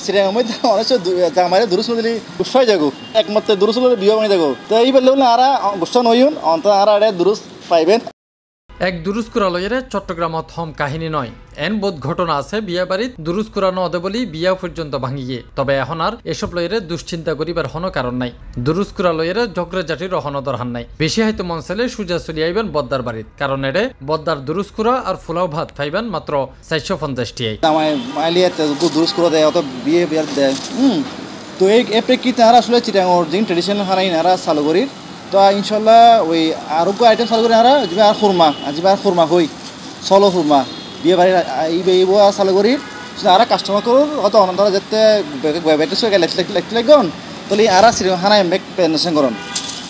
সিরিয়ার মধ্যে অনেক জামারে দুরুসলি উৎসাহ যাগো একমাত্র দুরুসলের বিয়ে বানিয়ে যাগো তো এই বললে আর গুসা নইন অন্ত আর দুরুস পাইবেন এক দুরুস্কুরালয়ের চট্টগ্রামত হম কাহিনী নয় এন বোধ ঘটনা আছে বিয়া বাড়িত দুরুস্কুরানো অদে বলি বিয়া পর্যন্ত ভাঙিয়ে তবে এখন আর এসব লয়ের দুশ্চিন্তা করিবার হন কারণ নাই দুরুস্কুরালয়ের জগরে জাতির হন দরহান নাই বেশি হয়তো মনসেলে সুজা চলি আইবেন বদ্দার বাড়িত কারণ এড়ে বদ্দার দুরুস্কুরা আর ফুলাও ভাত পাইবেন মাত্র 450 টিয়াই দুরুস্কুরা দেয় অত বিয়ে বিয়ার দেয় তো এই প্রেক্ষিতে আর আসলে চিটাঙর যে ট্রেডিশনাল হারাই নারা সালুগরির তো ইনশাল্লাহ ওই আরোগ্য আইটেম চালু করে আরা যে আর খুরমা আজিবা আর খুরমা হই সলো খুরমা বিয়ে বাড়ির এই চালু করি আর কাস্টমার করুন অত অনন্তরা যেতে বেটে লেখতে লাগন তাহলে আর হানা এমবেক পেনশন করুন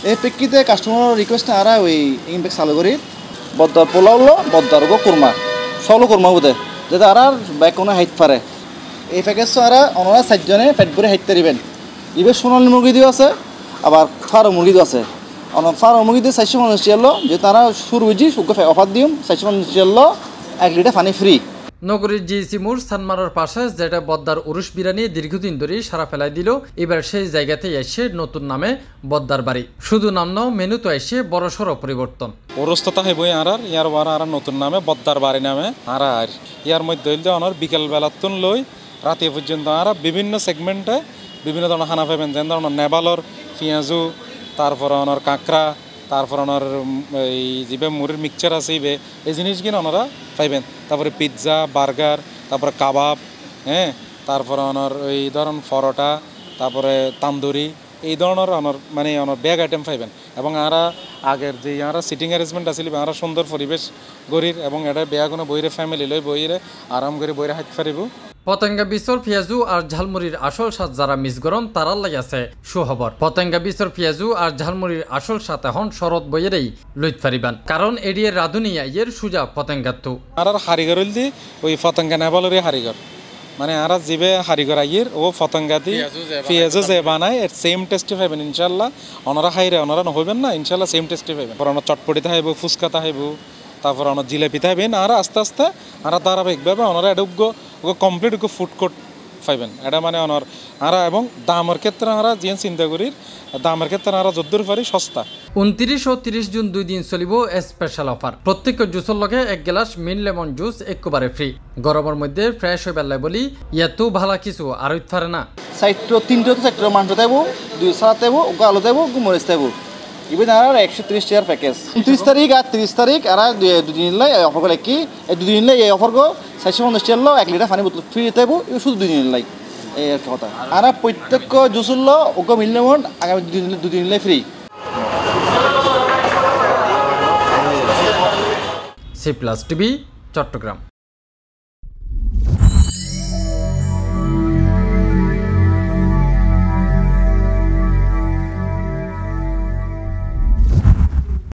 এই প্রেক্ষিতে কাস্টমার রিকোয়েস্ট আর ওই ইমবেক চালু করি বদ্দার পোলাও বদ্দার খুরমা সলো খুরমা বোধে যাতে আর ব্যাগ কোনো হাইট পারে এই প্যাকেজটা আর ওনারা 4 জনে পেট ভরে হাইটতে দিবেন ইবে সোনালী মুরগি দিও আছে আবার ফার্ম মুরগি দিও আছে ফার্ম মুরগিতে 450 টাকা যে তারা শুরু বুঝি অফার দিম 450 টাকা 1 লিটার পানি ফ্রি নগরীর জিসি মোড় সানমারার পাশে যেটা বদ্দার উরুস বিরানি দীর্ঘদিন ধরে সারা ফেলাই দিল এবার সেই জায়গাতে এসে নতুন নামে বদ্দার বাড়ি শুধু নাম নাও মেনু তো এসে বড়সড় পরিবর্তন উরুস্ততা হইবই আর ইয়ার বার আর নতুন নামে বদ্দার বাড়ি নামে আর ইয়ার মধ্যে হইলে অনার বিকেল বেলাতুন লই রাতে পর্যন্ত আর বিভিন্ন সেগমেন্টে বিভিন্ন ধরনের খানা পাবেন যেন ধরনের নেবালর পেঁয়াজু তারপরে ওনার কাঁকড়া তারপর ওনার এই যে মুড়ির মিক্সচার আছে এই জিনিসগুলো ওনারা পাইবেন তারপরে পিৎজা বার্গার তারপরে কাবাব হ্যাঁ তারপরে ওনার এই ধরুন পরোটা তারপরে তান্দুরি এই ধরনের ওনার মানে ওনার ব্যাগ আইটেম পাইবেন এবং আরা আগের যে আরা সিটিং অ্যারেঞ্জমেন্ট আছিল আরা সুন্দর পরিবেশ গরির এবং এটা বেয়াগুনো বইরে ফ্যামিলি লই বইরে আরাম করে বইরে হাইতে পারিব পতেঙ্গা বিচর পেঁয়াজু আর ঝালমুড়ির আসল স্বাদ যারা মিস গরম তারার লাই আছে সুখবর পতেঙ্গা বিচর পেঁয়াজু আর ঝালমুড়ির আসল স্বাদ এখন শরৎ বইয়েরই লইত পারিবান কারণ এডিয়ে রাধুনি আইয়ের সুজা পতেঙ্গাতো আর হারিগর দি ওই পতেঙ্গা নেবালরে হারিগর মানে আর জিবে হারিগর আইয়ের ও পতেঙ্গা দি পেঁয়াজু যে বানায় এর সেম টেস্টি পাইবেন ইনশাল্লাহ ওনারা খাইরে ওনারা নহবেন না ইনশাল্লাহ সেম টেস্টি পাইবেন পর ওনার চটপটিতে হাইব ফুচকা হাইব তারপর ওনার জিলাপি থাকবেন আর আস্তে আস্তে আর ধারাবাহিকভাবে ওনারা এটা কমপ্লিট ফুড কোর্ট পাইবেন এটা মানে ওনার আর এবং দামের ক্ষেত্রে আমরা যে চিন্তা করি দামের ক্ষেত্রে আমরা যদ্দূর পারি সস্তা 29 ও 30 জুন 2 দিন চলিব স্পেশাল অফার প্রত্যেক জুসের লগে 1 গ্লাস মিন লেমন জুস একবারে ফ্রি গরমের মধ্যে ফ্রেশ হয়ে বেলায় বলি ইয়াতো ভালো কিছু আর হইতে পারে না সাইট্রো 3টো সেক্টর মাংস দেবো 2 সালাদ দেবো আলু দেবো মরিচ দেবো ইভেন আর 130 টাকার প্যাকেজ 29 তারিখ আর 30 তারিখ আর দুদিন লাই অফার করে কি এই দুদিন লাই এই অফার গো 450 টাকা 1 লিটার পানি বোতল ফ্রি দেবো শুধু দুদিন লাই এই কথা আর প্রত্যেক জুসুল ওকে মিললে মন আগামী দুদিন লাই free C plus TV Chittagong.